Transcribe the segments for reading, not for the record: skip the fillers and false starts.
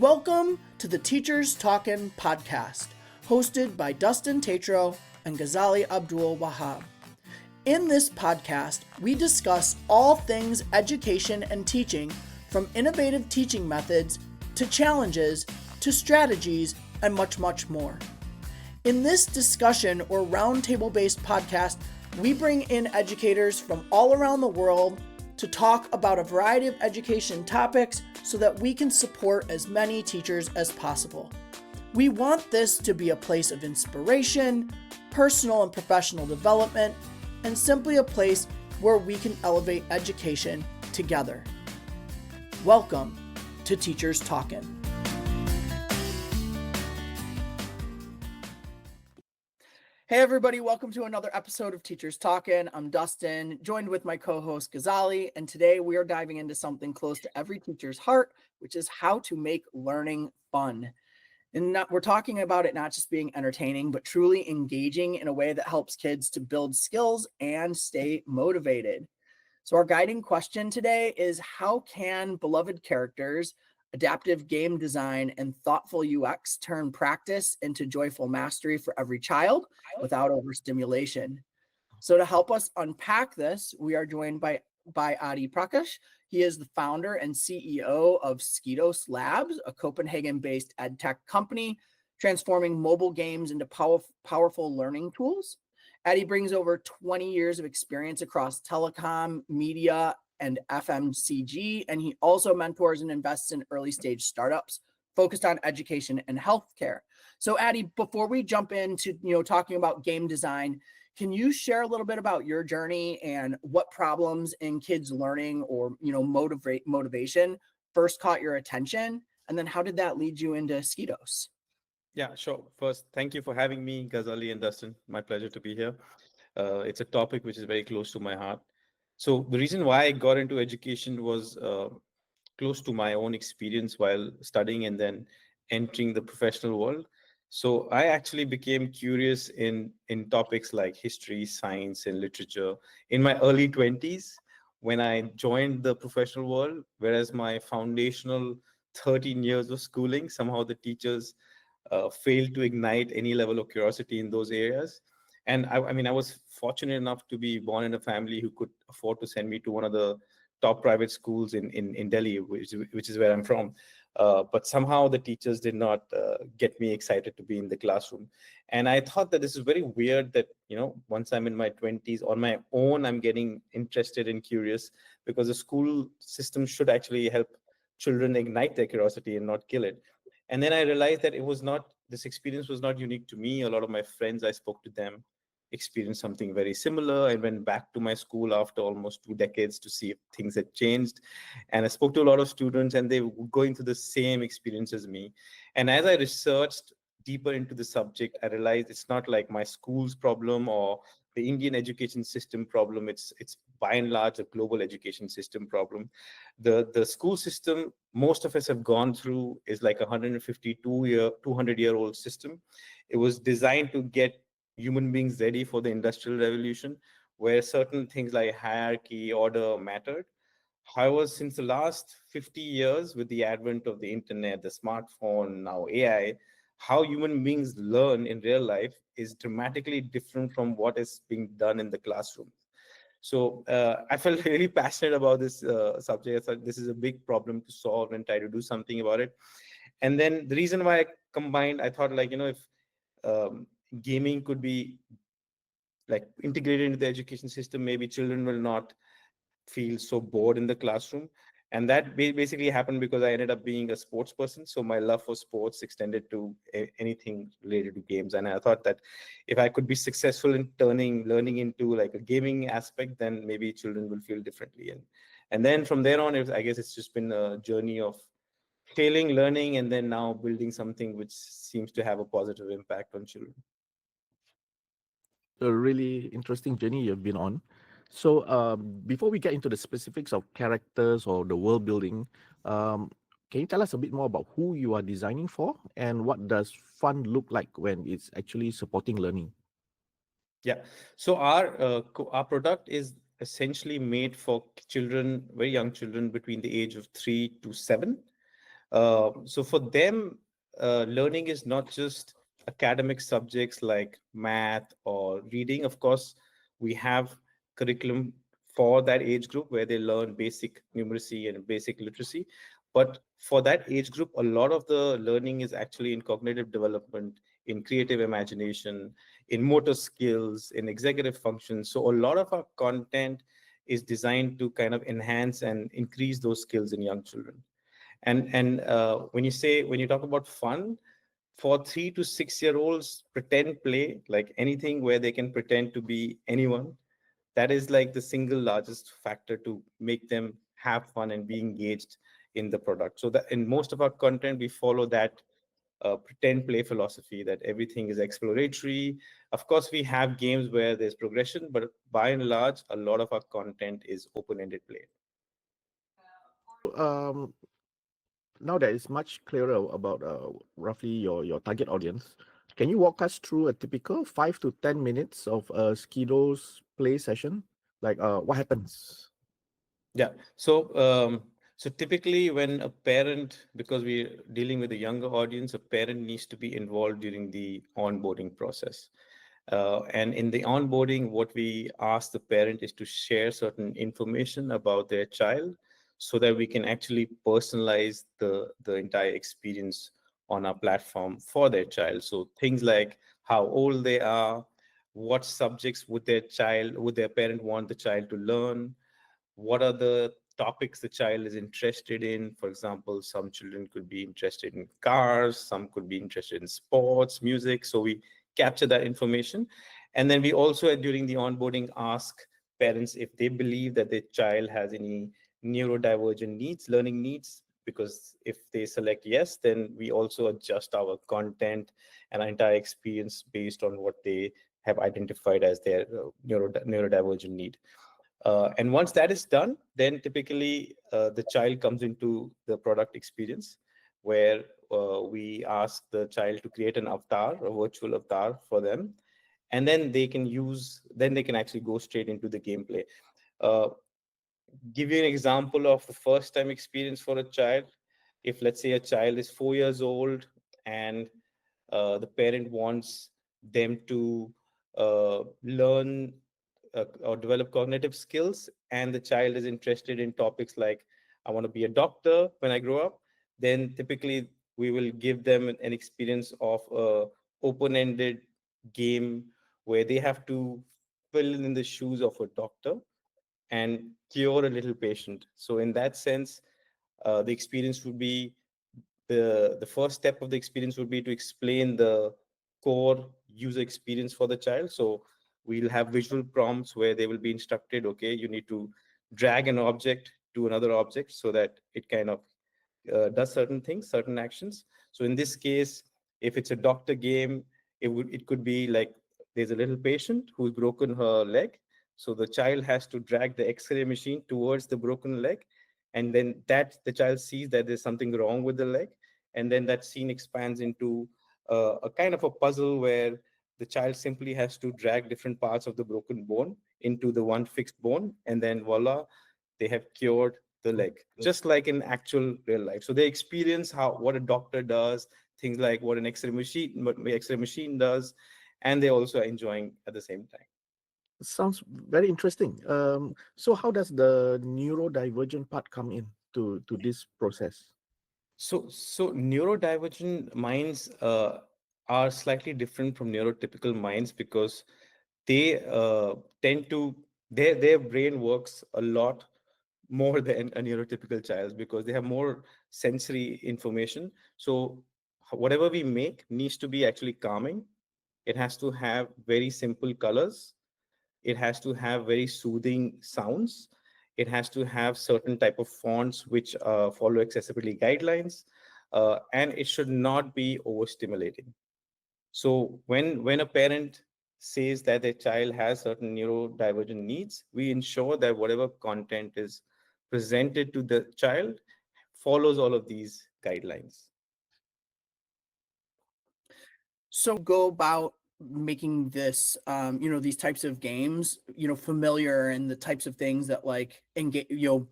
Welcome to the Teachers Talkin' podcast, hosted by Dustin and Ghazali Abdul Wahab. In this podcast, we discuss all things education and teaching, from innovative teaching methods to challenges to strategies and much, much more. In this discussion or roundtable-based podcast, we bring in educators from all around the world to talk about a variety of education topics so that we can support as many teachers as possible. We want this to be a place of inspiration, personal and professional development, and simply a place where we can elevate education together. Welcome to Teachers Talkin'. Hey everybody, welcome to another episode of Teachers Talkin'. I'm Dustin, joined with my co-host Ghazali, and today we are diving into something close to every teacher's heart, which is how to make learning fun. And we're talking about it not just being entertaining, but truly engaging in a way that helps kids to build skills and stay motivated. So our guiding question today is, how can beloved characters, adaptive game design, and thoughtful UX turn practice into joyful mastery for every child without overstimulation? So to help us unpack this, we are joined by Aditya Prakash. He is the founder and CEO of SKIDOS Labs, a Copenhagen-based ed tech company transforming mobile games into powerful learning tools. Addy brings over 20 years of experience across telecom, media, and FMCG, and he also mentors and invests in early stage startups focused on education and healthcare. So Addy, before we jump into talking about game design, can you share a little bit about your journey and what problems in kids learning or motivation first caught your attention, and then how did that lead you into SKIDOS? Yeah, sure. First, thank you for having me, Ghazali and Dustin. My pleasure to be here. It's a topic which is very close to my heart. So the reason why I got into education was close to my own experience while studying and then entering the professional world. So I actually became curious in topics like history, science, and literature in my early 20s when I joined the professional world, whereas my foundational 13 years of schooling, somehow the teachers failed to ignite any level of curiosity in those areas. And I mean, I was fortunate enough to be born in a family who could afford to send me to one of the top private schools in Delhi, which is where I'm from. But somehow the teachers did not get me excited to be in the classroom. And I thought that this is very weird that, once I'm in my 20s on my own, I'm getting interested and curious, because the school system should actually help children ignite their curiosity and not kill it. And then I realized that this experience was not unique to me. A lot of my friends, I spoke to them, experienced something very similar. I went back to my school after almost 2 decades to see if things had changed. And I spoke to a lot of students, and they were going through the same experience as me. And as I researched deeper into the subject, I realized it's not like my school's problem or the Indian education system problem. It's by and large a global education system problem. The school system most of us have gone through is like a 200-year-old system. It was designed to get human beings ready for the industrial revolution, where certain things like hierarchy, order mattered. However, since the last 50 years, with the advent of the internet, the smartphone, now AI, how human beings learn in real life is dramatically different from what is being done in the classroom. So I felt really passionate about this subject. I thought this is a big problem to solve and try to do something about it. And then the reason why I combined, I thought if gaming could be like integrated into the education system, maybe children will not feel so bored in the classroom. And that basically happened because I ended up being a sports person. So my love for sports extended to anything related to games. And I thought that if I could be successful in turning learning into like a gaming aspect, then maybe children will feel differently. And then from there on, I guess it's just been a journey of failing, learning, and then now building something which seems to have a positive impact on children. A really interesting journey you've been on. So, before we get into the specifics of characters or the world building, can you tell us a bit more about who you are designing for and what does fun look like when it's actually supporting learning? Yeah. So our product is essentially made for children, very young children between the age of 3 to 7. So for them, learning is not just academic subjects like math or reading. Of course, we have curriculum for that age group where they learn basic numeracy and basic literacy. But for that age group, a lot of the learning is actually in cognitive development, in creative imagination, in motor skills, in executive functions. So a lot of our content is designed to kind of enhance and increase those skills in young children. And when you talk about fun, for 3 to 6 year olds, pretend play, like anything where they can pretend to be anyone, that is like the single largest factor to make them have fun and be engaged in the product. So that in most of our content, we follow that pretend play philosophy, that everything is exploratory. Of course, we have games where there's progression, but by and large, a lot of our content is open-ended play. Um, Now that it's much clearer about roughly your target audience, can you walk us through a typical 5 to 10 minutes of a Skidos play session? Like what happens? Yeah. So typically when a parent, because we're dealing with a younger audience, a parent needs to be involved during the onboarding process. And in the onboarding, what we ask the parent is to share certain information about their child so that we can actually personalize the entire experience on our platform for their child. So things like how old they are, what subjects would their parent want the child to learn, what are the topics the child is interested in. For example, some children could be interested in cars, some could be interested in sports, music. So we capture that information. And then we also, during the onboarding, ask parents if they believe that their child has any neurodivergent needs, learning needs. Because if they select yes, then we also adjust our content and our entire experience based on what they have identified as their neurodivergent need. And once that is done, then typically the child comes into the product experience where we ask the child to create an avatar, a virtual avatar for them. And then they can actually go straight into the gameplay. Uh, Give you an example of the first time experience for a child. If let's say a child is 4 years old and the parent wants them to learn or develop cognitive skills, and the child is interested in topics like I want to be a doctor when I grow up, then typically we will give them an experience of a open-ended game where they have to fill in the shoes of a doctor and cure a little patient. So in that sense, the experience would be the first step of the experience would be to explain the core user experience for the child. So we'll have visual prompts where they will be instructed, okay, you need to drag an object to another object so that it kind of does certain things, certain actions. So in this case, if it's a doctor game, it could be like there's a little patient who's broken her leg. So the child has to drag the X-ray machine towards the broken leg, and then that the child sees that there's something wrong with the leg, and then that scene expands into a kind of a puzzle where the child simply has to drag different parts of the broken bone into the one fixed bone, and then voila, they have cured the leg, just like in actual real life. So they experience how what a doctor does, things like what the X-ray machine does, and they're also enjoying at the same time. Sounds very interesting. So how does the neurodivergent part come in to this process? So neurodivergent minds are slightly different from neurotypical minds because they tend to their brain works a lot more than a neurotypical child because they have more sensory information. So whatever we make needs to be actually calming. It has to have very simple colors. It has to have very soothing sounds. It has to have certain type of fonts which follow accessibility guidelines, and it should not be overstimulating. So when a parent says that their child has certain neurodivergent needs, we ensure that whatever content is presented to the child follows all of these guidelines. So go about making this, these types of games, familiar, and the types of things that like engage,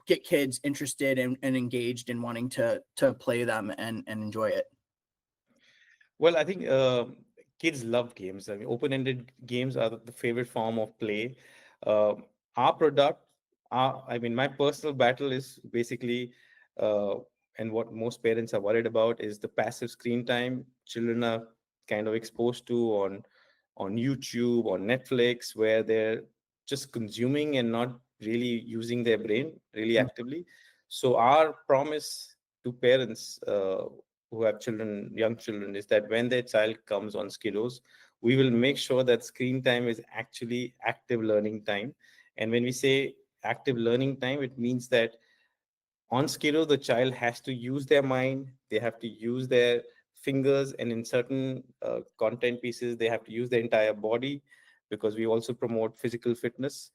get kids interested and engaged in wanting to play them and enjoy it? Well, I think kids love games. I mean, open-ended games are the favorite form of play. Uh, our product, I mean, my personal battle is basically, uh, and what most parents are worried about is the passive screen time children are kind of exposed to on YouTube, on Netflix, where they're just consuming and not really using their brain really Mm. actively. So our promise to parents who have children, young children, is that when their child comes on SKIDOS, we will make sure that screen time is actually active learning time. And when we say active learning time, it means that on Skidoo, the child has to use their mind, they have to use their fingers, and in certain content pieces, they have to use their entire body, because we also promote physical fitness.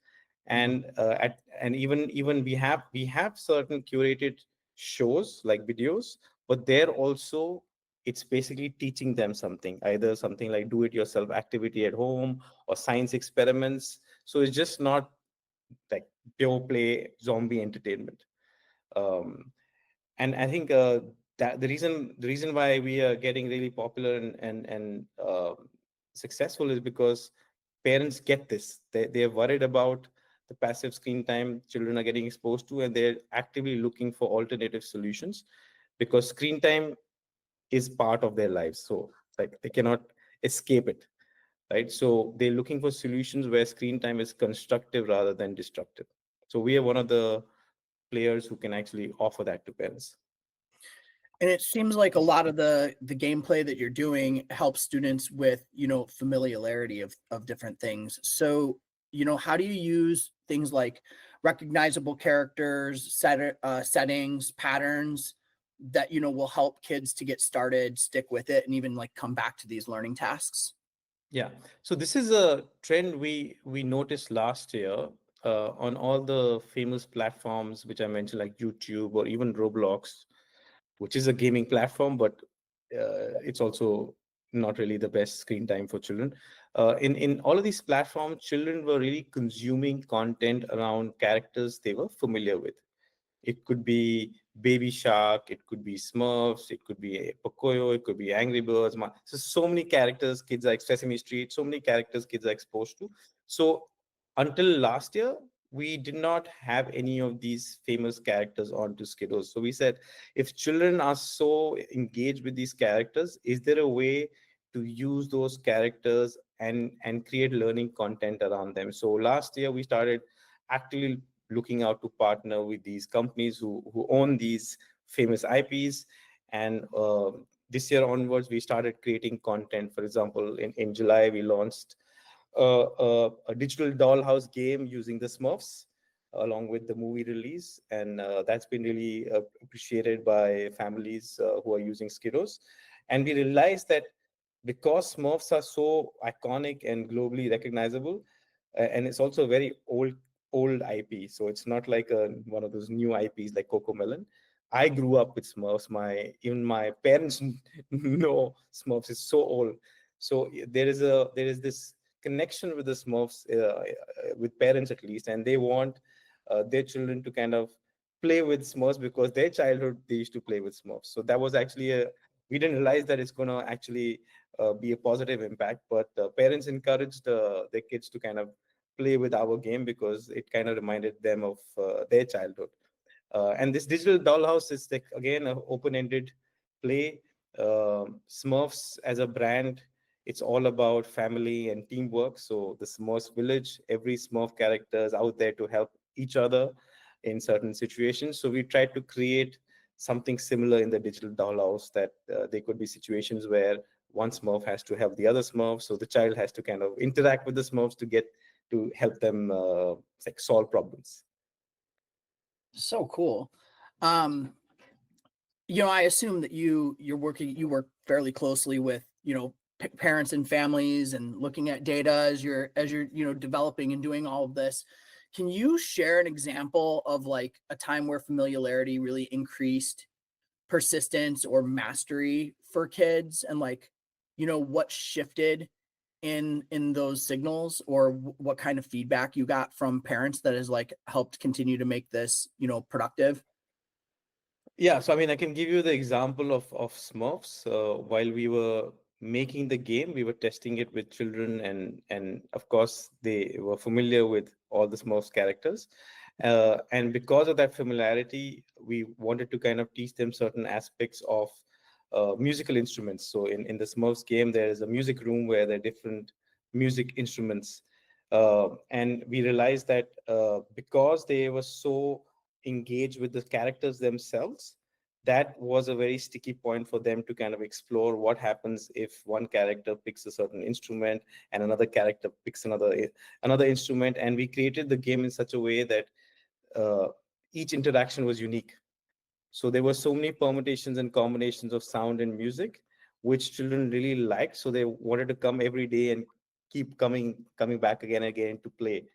Mhm. And even we have certain curated shows like videos, but there also it's basically teaching them something, either something like do it yourself activity at home or science experiments. So it's just not like pure play zombie entertainment. um, and I think that the reason why we are getting really popular and successful is because parents get this. They're worried about the passive screen time children are getting exposed to, and they're actively looking for alternative solutions, because screen time is part of their lives. So like they cannot escape it, right? So they're looking for solutions where screen time is constructive rather than destructive. So we are one of the players who can actually offer that to parents. And it seems like a lot of the gameplay that you're doing helps students with, familiarity of different things. So, how do you use things like recognizable characters, settings, patterns that, will help kids to get started, stick with it, and even like come back to these learning tasks? Yeah. So this is a trend we noticed last year on all the famous platforms which I mentioned, like YouTube or even Roblox, which is a gaming platform, but it's also not really the best screen time for children. In all of these platforms, children were really consuming content around characters they were familiar with. It could be Baby Shark, it could be Smurfs, it could be Pocoyo, it could be Angry Birds. So many characters kids are Sesame Street, so many characters kids are exposed to. So until last year, we did not have any of these famous characters onto Skittles. So we said, if children are so engaged with these characters, is there a way to use those characters and create learning content around them? So last year we started actively looking out to partner with these companies who own these famous IPs. And this year onwards, we started creating content. For example, in July, we launched a digital dollhouse game using the Smurfs along with the movie release. And that's been really appreciated by families who are using Skidos. And we realized that because Smurfs are so iconic and globally recognizable, and it's also a very old IP. So it's not like one of those new IPs like Coco Melon. I grew up with Smurfs. Even my parents know Smurfs is so old. So there is this connection with the Smurfs, with parents at least, and they want their children to kind of play with Smurfs because their childhood they used to play with Smurfs. So that was actually we didn't realize that it's going to actually be a positive impact, but parents encouraged their kids to kind of play with our game because it kind of reminded them of their childhood. And this digital dollhouse is like again an open-ended play. Smurfs as a brand, it's all about family and teamwork. So the Smurfs village, every Smurf character is out there to help each other in certain situations. So we tried to create something similar in the digital dollhouse, that there could be situations where one Smurf has to help the other Smurf. So the child has to kind of interact with the Smurfs to help them like solve problems. So cool. Um, I assume that you work fairly closely with, parents and families and looking at data as you're, developing and doing all of this. Can you share an example of like a time where familiarity really increased persistence or mastery for kids, and like, what shifted in those signals, or what kind of feedback you got from parents that has like helped continue to make this, productive? Yeah, so I mean, I can give you the example of Smurfs. While we were making the game, we were testing it with children, and of course, they were familiar with all the Smurfs characters. And because of that familiarity, we wanted to kind of teach them certain aspects of musical instruments. So in the Smurfs game, there is a music room where there are different music instruments. And we realized that because they were so engaged with the characters themselves, that was a very sticky point for them to kind of explore what happens if one character picks a certain instrument and another character picks another instrument. And we created the game in such a way that uh, each interaction was unique. So there were so many permutations and combinations of sound and music, which children really liked. So they wanted to come every day and keep coming back again and again to play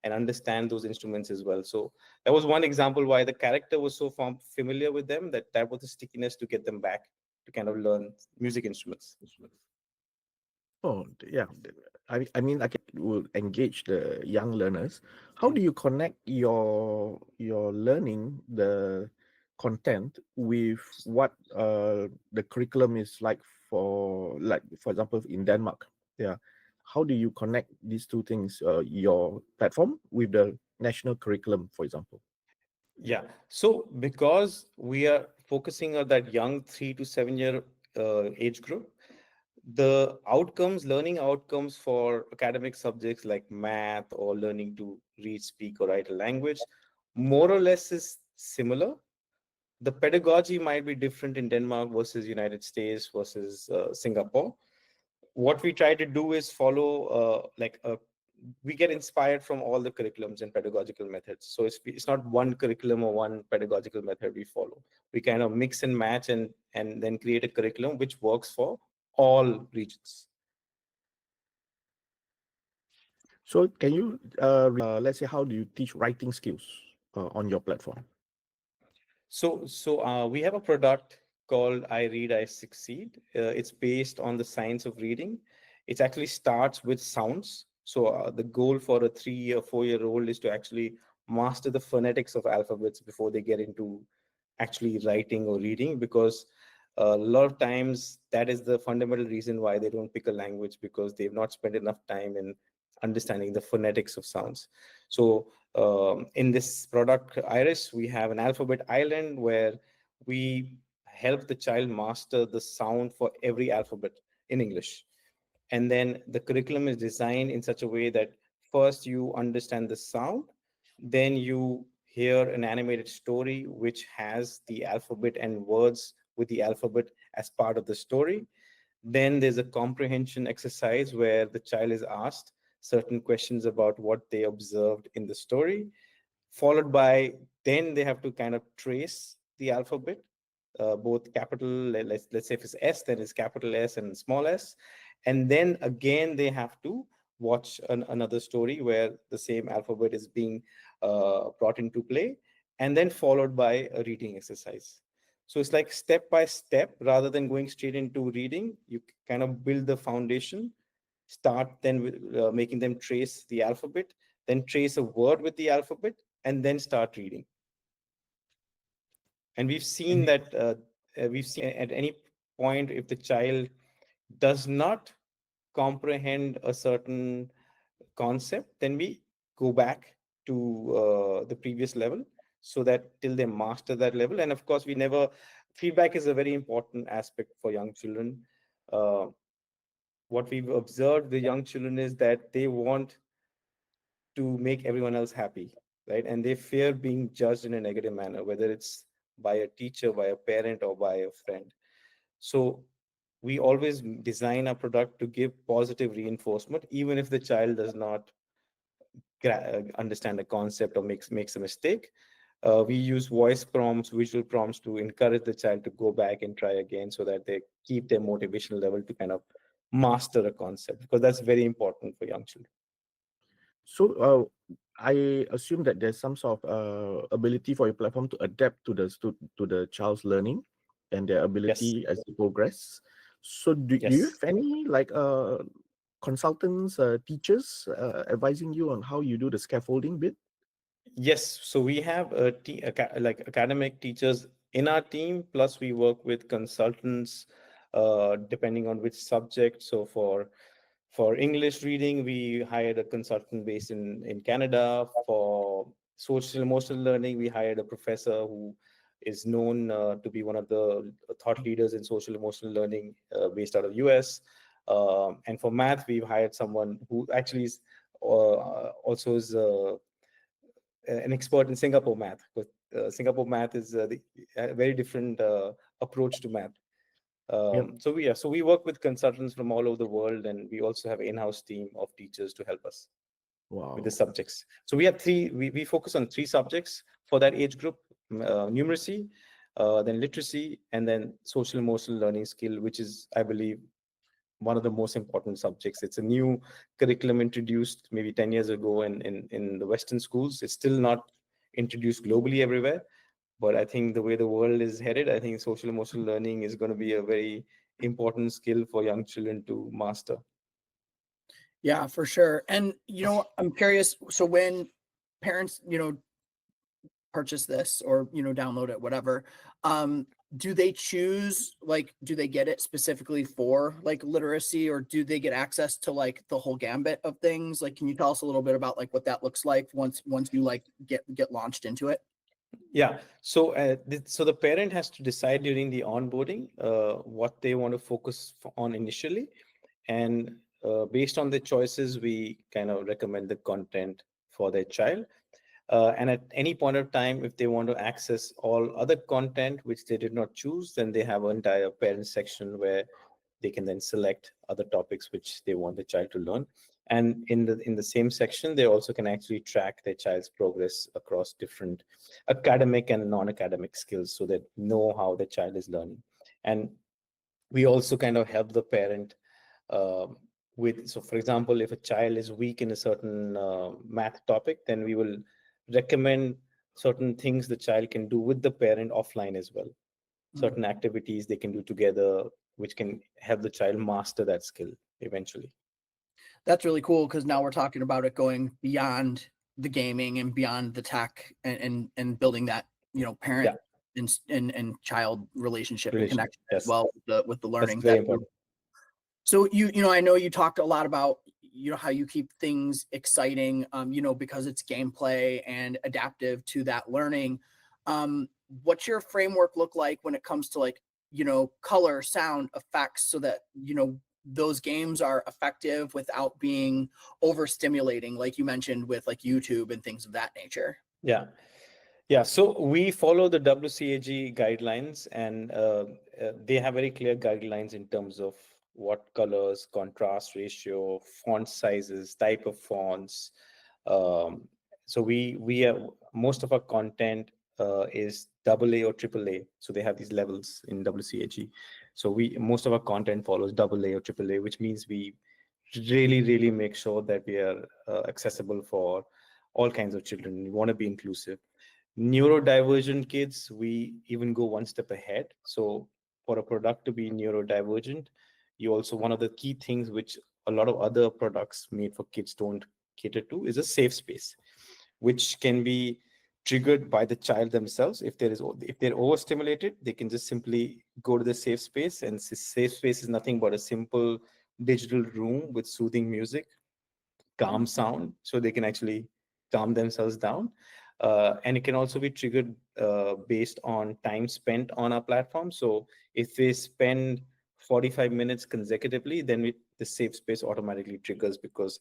and understand those instruments as well. So that was one example why the character was so familiar with them, that was the stickiness to get them back to kind of learn music instruments. Oh, yeah. I mean, like it will engage the young learners. How do you connect your learning, the content, with what the curriculum is like for example, in Denmark? Yeah. How do you connect these two things, your platform with the national curriculum, for example? Yeah. So because we are focusing on that young 3 to 7 year age group, the learning outcomes for academic subjects like math or learning to read, speak, or write a language, more or less is similar. The pedagogy might be different in Denmark versus United States versus Singapore. What we try to do is follow we get inspired from all the curriculums and pedagogical methods. So it's not one curriculum or one pedagogical method we follow. We kind of mix and match and then create a curriculum which works for all regions. So can you, let's say, how do you teach writing skills on your platform? So we have a product called I Read, I Succeed. It's based on the science of reading. It actually starts with sounds. So the goal for a 3 or 4 year old is to actually master the phonetics of alphabets before they get into actually writing or reading, because a lot of times that is the fundamental reason why they don't pick a language, because they've not spent enough time in understanding the phonetics of sounds. So in this product Iris, we have an alphabet island where we help the child master the sound for every alphabet in English. And then the curriculum is designed in such a way that first you understand the sound, then you hear an animated story which has the alphabet and words with the alphabet as part of the story. Then there's a comprehension exercise where the child is asked certain questions about what they observed in the story, followed by then they have to kind of trace the alphabet, both capital, let's say if it's S, then it's capital S and small s. And then again, they have to watch another story where the same alphabet is being brought into play, and then followed by a reading exercise. So it's like step by step, rather than going straight into reading, you kind of build the foundation, start then with making them trace the alphabet, then trace a word with the alphabet, and then start reading. And we've seen at any point, if the child does not comprehend a certain concept, then we go back to the previous level, so that till they master that level. And of course, feedback is a very important aspect for young children. uh, what we've observed with young children is that they want to make everyone else happy, right? And they fear being judged in a negative manner, whether it's by a teacher, by a parent, or by a friend. So we always design a product to give positive reinforcement, even if the child does not understand a concept or makes a mistake. We use voice prompts, visual prompts to encourage the child to go back and try again, so that they keep their motivational level to kind of master a concept, because that's very important for young children. So I assume that there's some sort of ability for your platform to adapt to the child's learning and their Yes. ability as they progress. So do you Yes. have any like consultants, teachers advising you on how you do the scaffolding bit? Yes, so we have like academic teachers in our team, plus we work with consultants depending on which subject. So for English reading, we hired a consultant based in Canada. For social emotional learning, we hired a professor who is known to be one of the thought leaders in social emotional learning based out of US. And for math, we've hired someone who actually is also is an expert in Singapore math. But Singapore math is a very different approach to math. Yep. So we work with consultants from all over the world, and we also have an in-house team of teachers to help us with the Wow. subjects. So we have we focus on three subjects for that age group: numeracy, then literacy, and then social emotional learning skill, which is, I believe, one of the most important subjects. It's a new curriculum introduced maybe 10 years ago in the Western schools. It's still not introduced globally everywhere. But I think the way the world is headed, I think social emotional learning is going to be a very important skill for young children to master. Yeah, for sure. And I'm curious. So when parents, purchase this or download it, whatever, do they choose, like, do they get it specifically for like literacy, or do they get access to like the whole gambit of things? Like, can you tell us a little bit about like what that looks like once you like get launched into it? Yeah. So so the parent has to decide during the onboarding what they want to focus on initially, and based on the choices, we kind of recommend the content for their child. And at any point of time, if they want to access all other content which they did not choose, then they have an entire parent section where they can then select other topics which they want the child to learn. And in the same section, they also can actually track their child's progress across different academic and non-academic skills, so that know how the child is learning. And we also kind of help the parent with, so for example, if a child is weak in a certain math topic, then we will recommend certain things the child can do with the parent offline as well. Certain activities they can do together which can help the child master that skill eventually. That's really cool, because now we're talking about it going beyond the gaming and beyond the tech, and building that parent and child relationship and connection as Yes, well with the that's learning. very important. So I know you talked a lot about how you keep things exciting, because it's gameplay and adaptive to that learning. What's your framework look like when it comes to like color, sound, effects, so that those games are effective without being overstimulating, like you mentioned with like YouTube and things of that nature? Yeah, so we follow the WCAG guidelines, and they have very clear guidelines in terms of what colors, contrast ratio, font sizes, type of fonts. Um, so we have, most of our content is AA or AAA. So they have these levels in WCAG. So most of our content follows AA or AAA, which means we really make sure that we are accessible for all kinds of children. We want to be inclusive. Neurodivergent kids, we even go one step ahead. So for a product to be neurodivergent, you also, one of the key things which a lot of other products made for kids don't cater to is a safe space, which can be triggered by the child themselves. If they're overstimulated, they can just simply go to the safe space, and safe space is nothing but a simple digital room with soothing music, calm sound, so they can actually calm themselves down. And it can also be triggered based on time spent on our platform. So if they spend 45 minutes consecutively, then the safe space automatically triggers, because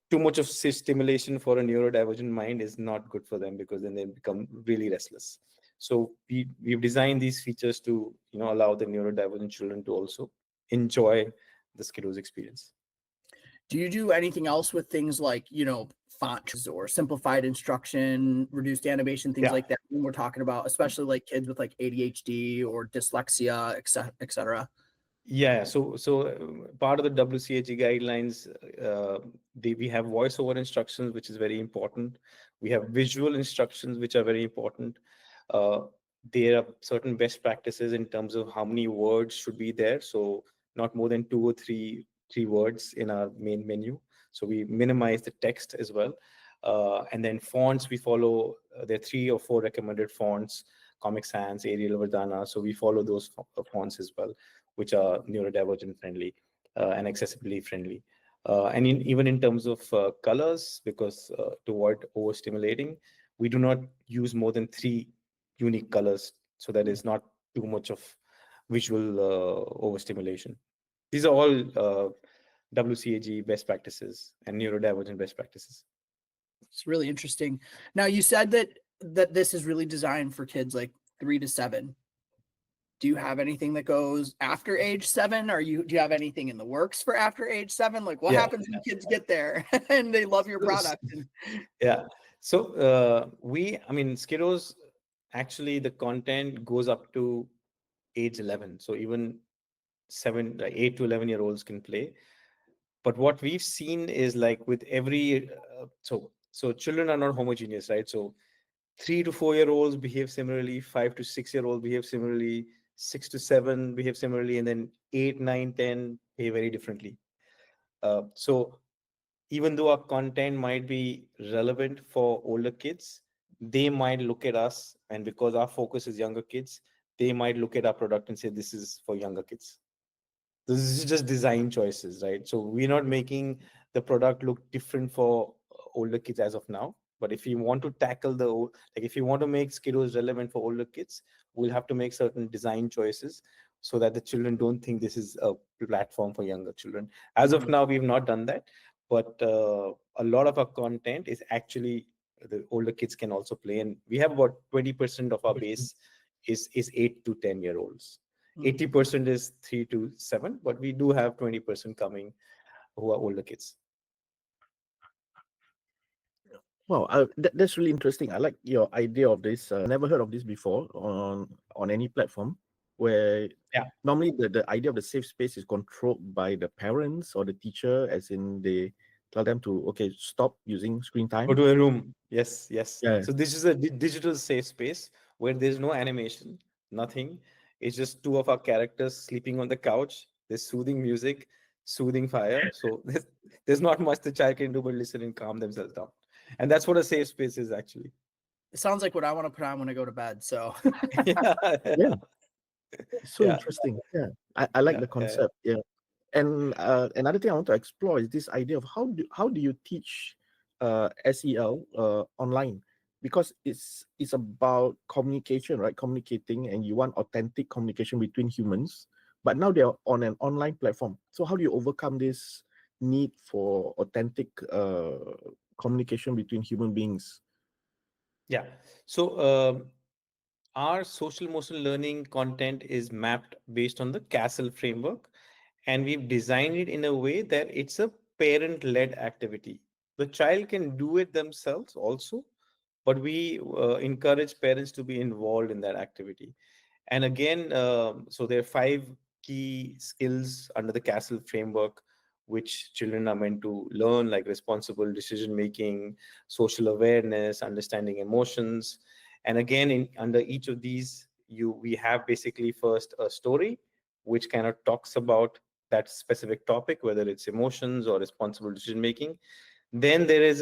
too much of stimulation for a neurodivergent mind is not good for them, because then they become really restless. So we've designed these features to allow the neurodivergent children to also enjoy the SKIDOS experience. Do you do anything else with things like, fonts or simplified instruction, reduced animation, things like that, when we're talking about, especially like kids with like ADHD or dyslexia, et cetera? Yeah, so part of the WCAG guidelines, we have voiceover instructions, which is very important. We have visual instructions, which are very important. There are certain best practices in terms of how many words should be there. So not more than 2 or 3 three words in our main menu. So we minimize the text as well. And then fonts, we follow, there are 3 or 4 recommended fonts, Comic Sans, Arial, Verdana. So we follow those fonts as well, which are neurodivergent friendly and accessibility friendly. And even in terms of colors, because to avoid overstimulating, we do not use more than 3 unique colors, so that is not too much of visual overstimulation. These are all WCAG best practices and neurodivergent best practices. It's really interesting. Now, you said that this is really designed for kids like 3 to 7. Do you have anything that goes after age 7? Do you have anything in the works for after age 7? Like, what happens when kids get there and they love your product? Yeah. So SKIDOS, actually the content goes up to age 11. So even 8 to 11-year-olds can play. But what we've seen is, like, with every so children are not homogeneous, right? So 3 to 4-year-olds behave similarly, 5 to 6-year-olds behave similarly, 6 to 7 behave similarly, and then 8, 9, 10 behave very differently. So even though our content might be relevant for older kids, they might look at us, and because our focus is younger kids, they might look at our product and say, this is for younger kids. This is just design choices, right? So we're not making the product look different for older kids as of now. But if you want to tackle if you want to make SKIDOS relevant for older kids, we'll have to make certain design choices so that the children don't think this is a platform for younger children. As of now, we've not done that, but a lot of our content is actually the older kids can also play, and we have about 20% of our base is 8 to 10-year-olds. 80% is 3 to 7, but we do have 20% coming who are older kids. Wow, that's really interesting. I like your idea of this. Never heard of this before on any platform, where normally the idea of the safe space is controlled by the parents or the teacher, as in they tell them to, okay, stop using screen time. Go to a room. Yes. Yeah. So this is a digital safe space where there's no animation, nothing. It's just 2 of our characters sleeping on the couch. There's soothing music, soothing fire. So there's not much the child can do but listen and calm themselves down. And that's what a safe space is, actually. It sounds like what I want to put on when I go to bed. So Yeah. So interesting. Yeah. I like the concept. Yeah. And another thing I want to explore is this idea of how do you teach SEL online? Because it's about communication, right? Communicating, and you want authentic communication between humans. But now they're on an online platform. So how do you overcome this need for authentic communication between human beings? Yeah. So our social emotional learning content is mapped based on the Castle framework, and we've designed it in a way that it's a parent-led activity. The child can do it themselves also, but we encourage parents to be involved in that activity. And again, so there are 5 key skills under the Castle framework which children are meant to learn, like responsible decision making, social awareness, understanding emotions. And again, under each of these, we have basically first a story which kind of talks about that specific topic, whether it's emotions or responsible decision making. Then there is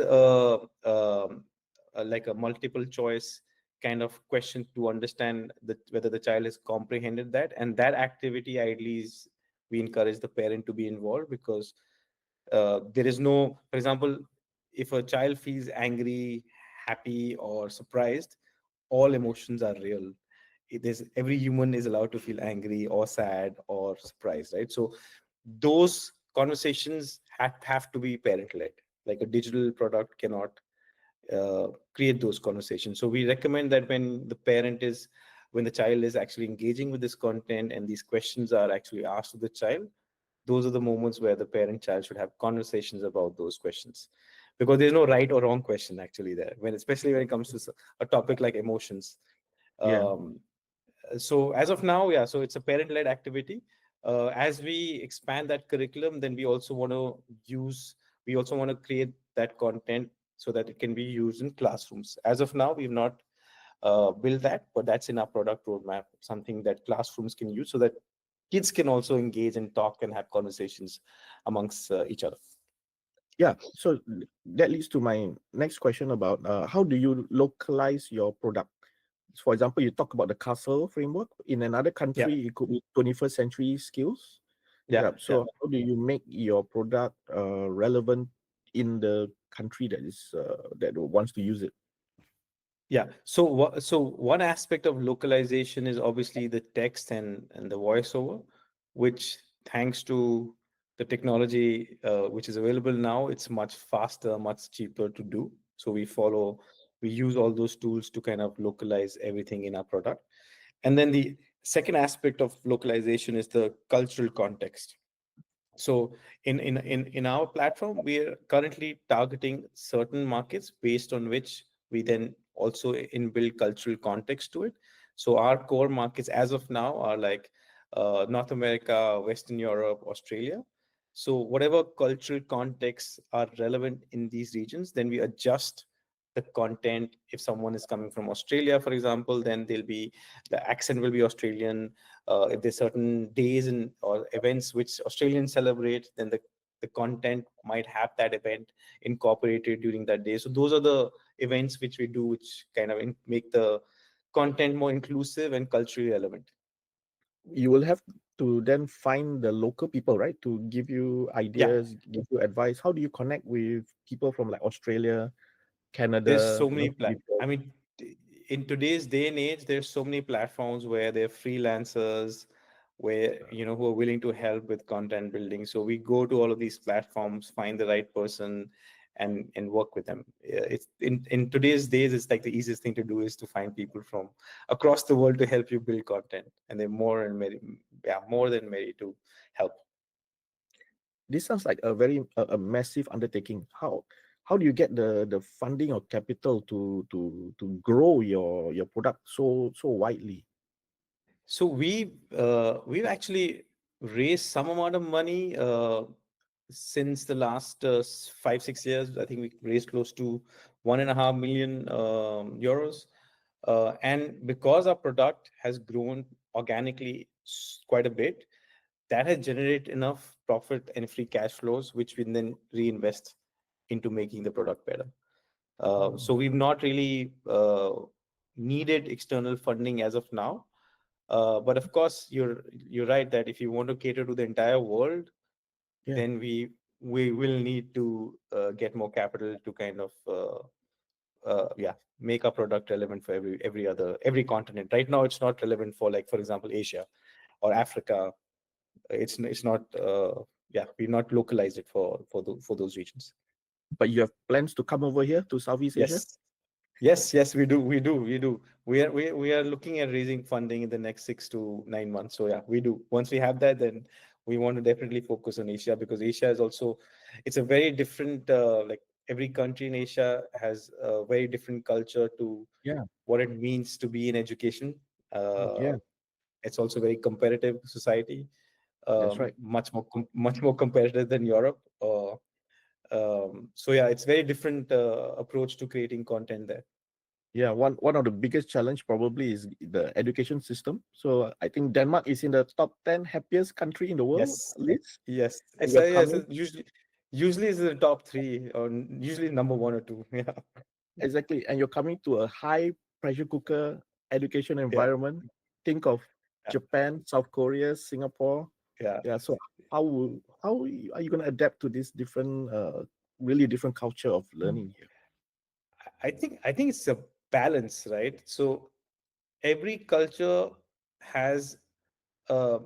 like a multiple choice kind of question to understand whether the child has comprehended that. And that activity ideally is, we encourage the parent to be involved, because there is no, for example, if a child feels angry, happy, or surprised, all emotions are real. Every human is allowed to feel angry or sad or surprised, right? So those conversations have to be parent led. Like a digital product cannot create those conversations. So we recommend that when the child is actually engaging with this content and these questions are actually asked to the child, those are the moments where the parent child should have conversations about those questions, because there's no right or wrong question actually there, especially when it comes to a topic like emotions. So as of now, so it's a parent-led activity. As we expand that curriculum, then we also want to create that content so that it can be used in classrooms. As of now, we've not built that, but that's in our product roadmap, something that classrooms can use so that kids can also engage and talk and have conversations amongst each other. Yeah, so that leads to my next question about how do you localize your product? For example, you talk about the castle framework. In another Yeah, country, it could be 21st century skills. yeah, Yeah, yeah. so how do you make your product relevant in the country that wants to use it? Yeah. So so one aspect of localization is obviously the text and the voiceover, which thanks to the technology which is available now, it's much faster, much cheaper to do. So we use all those tools to kind of localize everything in our product. And then the second aspect of localization is the cultural context. So in our platform, we are currently targeting certain markets based on which we then also inbuild cultural context to it. So our core markets as of now are like North America, Western Europe, Australia. So whatever cultural contexts are relevant in these regions, then we adjust the content. If someone is coming from Australia, for example, then the accent will be Australian. If there's certain days and or events which Australians celebrate, then the content might have that event incorporated during that day. So those are the events which we do, which kind of make the content more inclusive and culturally relevant. You will have to then find the local people, right, to give you Yeah, ideas, give you advice. How do you connect with people from like Australia, there's Canada, so many people? I mean, in today's day and age, there's so many platforms where they're freelancers, where who are willing to help with content building. So we go to all of these platforms, find the right person, and work with them. It's in today's days, it's like the easiest thing to do is to find people from across the world to help you build content, and they're more than ready to help. This sounds like a massive undertaking. How do you get the funding or capital to grow your product so widely? So we've actually raised some amount of money since the last 5 6 years. I think we raised close to 1.5 million euros, and because our product has grown organically quite a bit, that has generated enough profit and free cash flows, which we then reinvest into making the product better. So we've not really needed external funding as of now, but of course, you're right that if you want to cater to the entire world, Yeah, then we will need to get more capital to kind of make our product relevant for every continent. Right now, it's not relevant for, like, for example, Asia or Africa. It's not we've not localized it for those regions. but you have plans to come over here to Southeast Asia? Yes. Yes, we do. We are looking at raising funding in the next 6 to 9 months. So yeah, we do. Once we have that, then we want to definitely focus on Asia, because Asia is also, it's a very different, like every country in Asia has a very different culture to Yeah, what it means to be in education. yeah, It's also very competitive society, that's right. much more competitive than Europe. So yeah, it's very different approach to creating content there. Yeah, one of the biggest challenge probably is the education system. So I think Denmark is in the top 10 happiest country in the world Yes, list, yes. and It's you're yes, coming. usually it's the top three, or usually number one or two. Yeah, Exactly, and you're coming to a high pressure cooker education yeah, environment. Think of yeah, Japan, South Korea, Singapore. yeah. Yeah, so are you going to adapt to this different, really different culture of learning here? I think it's a balance, right? So every culture has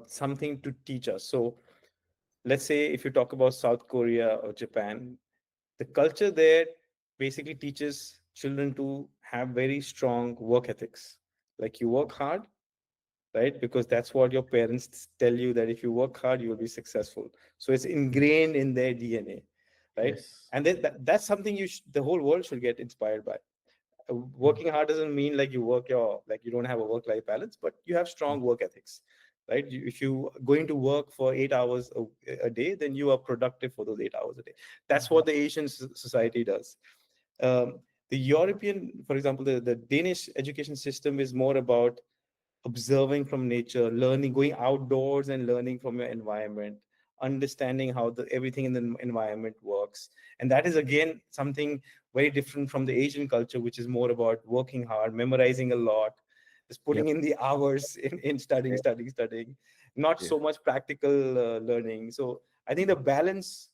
something to teach us. So let's say if you talk about South Korea or Japan, the culture there basically teaches children to have very strong work ethics. Like, you work hard, right? Because that's what your parents tell you, that if you work hard, you will be successful. So it's ingrained in their DNA, right? Yes. And then that's something the whole world should get inspired by. Working hard doesn't mean like you don't have a work-life balance, but you have strong work ethics, right? If you going to work for 8 hours a day, then you are productive for those 8 hours a day. That's what the Asian society does. The European, for example, the Danish education system is more about observing from nature, learning, going outdoors and learning from your environment, understanding how everything in the environment works. And that is again something very different from the Asian culture, which is more about working hard, memorizing a lot, just putting Yep. in the hours in studying, Yeah. studying, not Yeah. so much practical learning. So I think the balance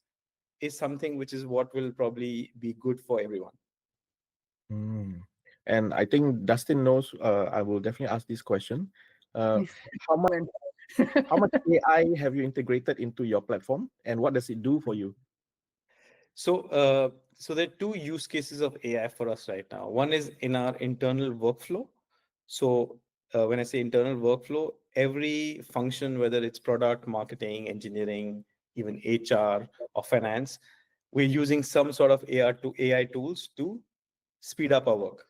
is something which is what will probably be good for everyone. Mm. And I think Dustin knows. I will definitely ask this question. Uh, how much how much AI have you integrated into your platform, and what does it do for you? So there are two use cases of AI for us right now. One is in our internal workflow. So when I say internal workflow, every function, whether it's product, marketing, engineering, even HR or finance, we're using some sort of AI tools to speed up our work.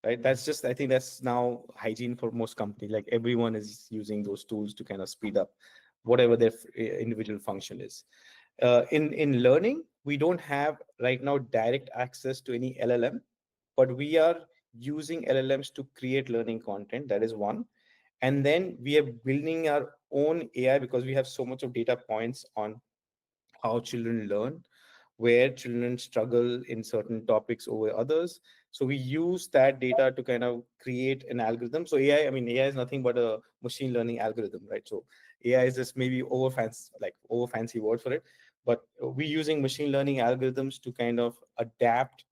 Right? That's just, I think that's now hygiene for most companies. Like everyone is using those tools to kind of speed up whatever their individual function is. In learning, we don't have right now direct access to any LLM, but we are using LLMs to create learning content. That is one. And then we are building our own AI because we have so much of data points on how children learn, where children struggle in certain topics over others. So we use that data to kind of create an algorithm. So AI, I mean, AI is nothing but a machine learning algorithm, right? So AI is just maybe over fancy word for it, but we're using machine learning algorithms to kind of adapt,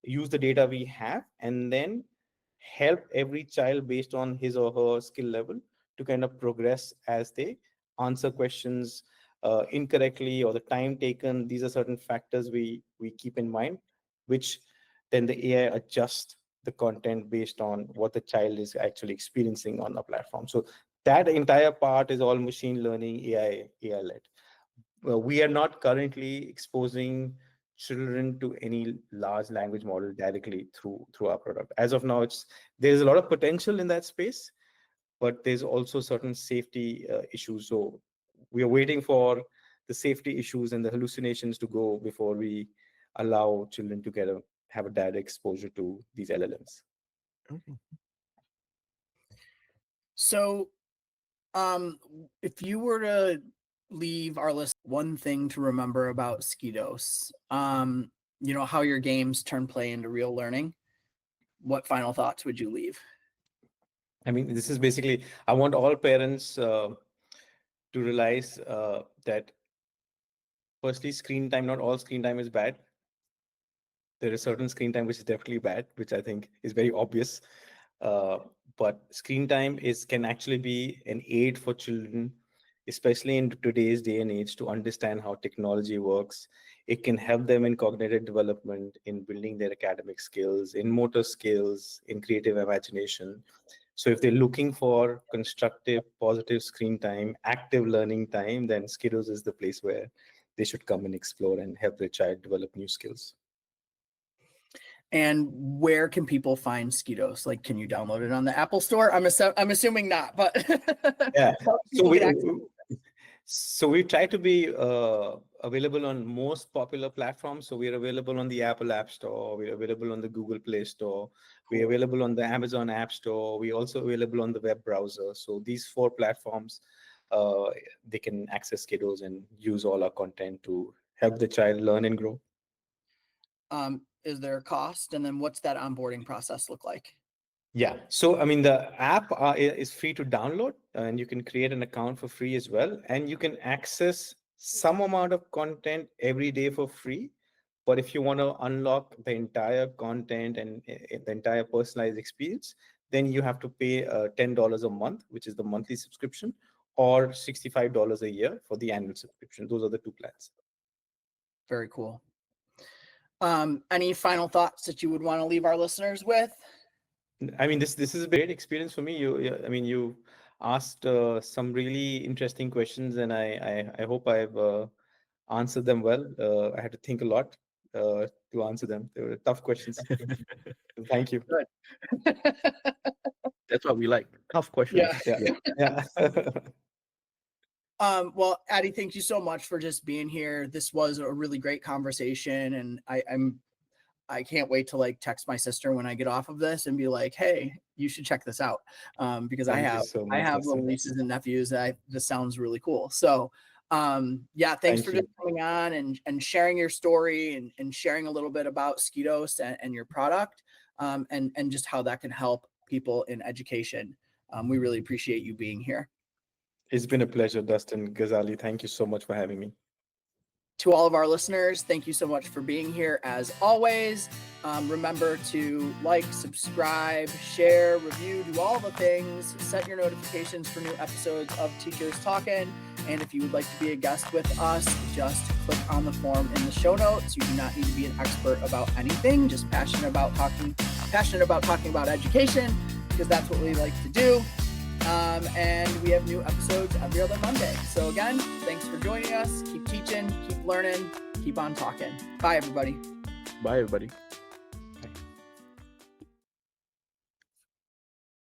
use the data we have, and then help every child based on his or her skill level to kind of progress as they answer questions incorrectly, or the time taken. These are certain factors we keep in mind, which then the AI adjusts the content based on what the child is actually experiencing on the platform. So that entire part is all machine learning, AI led. We are not currently exposing children to any large language model directly through our product. As of now, there's a lot of potential in that space, but there's also certain safety issues. So we are waiting for the safety issues and the hallucinations to go before we allow children to have a direct exposure to these LLMs. Okay. So, if you were to leave our list one thing to remember about SKIDOS, how your games turn play into real learning, what final thoughts would you leave? I mean, this is basically, I want all parents to realize that firstly, screen time, not all screen time is bad. There is certain screen time which is definitely bad, which I think is very obvious. Uh, but screen time can actually be an aid for children, especially in today's day and age, to understand how technology works. It can help them in cognitive development, in building their academic skills, in motor skills, in creative imagination. So if they're looking for constructive, positive screen time, active learning time, then SKIDOS is the place where they should come and explore and help their child develop new skills. And where can people find SKIDOS? Like, can you download it on the Apple Store? I'm assuming not, but Yeah. so So we try to be available on most popular platforms. So we're available on the Apple App Store. We're available on the Google Play Store. We're available on the Amazon App Store. We're also available on the web browser. So these 4 platforms, they can access SKIDOS and use all our content to help the child learn and grow. Is there a cost? And then what's that onboarding process look like? Yeah. So, I mean, the app is free to download, and you can create an account for free as well. And you can access some amount of content every day for free. But if you want to unlock the entire content and the entire personalized experience, then you have to pay $10 a month, which is the monthly subscription, or $65 a year for the annual subscription. Those are the 2 plans. Very cool. Any final thoughts that you would want to leave our listeners with? I mean, this is a great experience for me. I mean, you asked some really interesting questions, and I hope I've answered them well. I had to think a lot to answer them. They were tough questions. Thank you. Good. That's what we like. Tough questions. Yeah. Well, Addy, thank you so much for just being here. This was a really great conversation, and I can't wait to like text my sister when I get off of this and be like, hey, you should check this out. Because Thank you so I much, have Dustin. little nieces and nephews. This sounds really cool. So yeah, thanks Thank for you. just coming on and sharing your story and sharing a little bit about SKIDOS and your product, and just how that can help people in education. We really appreciate you being here. It's been a pleasure, Dustin Ghazali. Thank you so much for having me. To all of our listeners, thank you so much for being here as always. Remember to like, subscribe, share, review, do all the things, set your notifications for new episodes of Teachers Talkin'. And if you would like to be a guest with us, just click on the form in the show notes. You do not need to be an expert about anything, just passionate about talking about education, because that's what we like to do. And we have new episodes every other Monday. So again, thanks for joining us. Keep teaching, keep learning, keep on talking. Bye, everybody. Bye, everybody.